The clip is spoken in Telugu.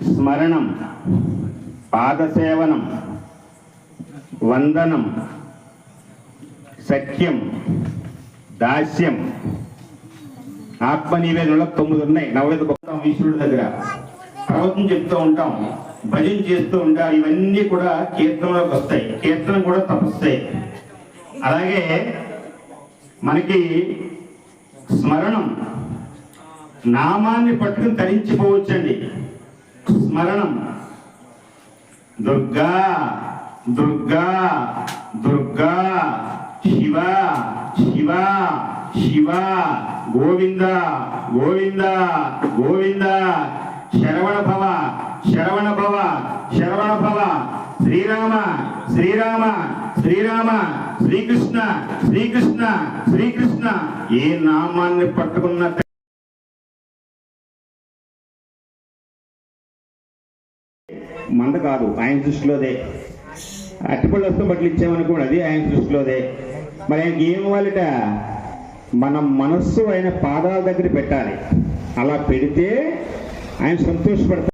స్మరణం, పాదసేవనం, వందనం, సఖ్యం, దాస్యం, ఆత్మనివేదనలో 9 ఉన్నాయి. నవవేద ఈశ్వరుడి దగ్గర ప్రవచనం చెప్తూ ఉంటాం, భజన చేస్తూ ఉంటాం. ఇవన్నీ కూడా కీర్తనలోకి వస్తాయి. కీర్తన కూడా తపస్తాయి. అలాగే మనకి స్మరణం, నామాన్ని పట్టుకుని తరించిపోవచ్చండి. స్మరణం దుర్గా దుర్గా దుర్గా, శివ శివ శివ, గోవింద గోవింద గోవింద, శరవణ భవ శరవణ భవ శరవణ భవ, శ్రీరామ శ్రీరామ శ్రీరామ, శ్రీకృష్ణ శ్రీకృష్ణ శ్రీకృష్ణ. ఏ నామాన్ని పట్టుకున్న మంద కాదు, ఆయన దృష్టిలోదే. అట్టిపళ్ళు వస్తూ బట్టలు ఇచ్చామనుకోండి, అది ఆయన దృష్టిలోదే. మరి ఆయనకి ఏం ఇవ్వాలిట? మన మనస్సు ఆయన పాదాల దగ్గర పెట్టాలి. అలా పెడితే ఆయన సంతోషపడతారు.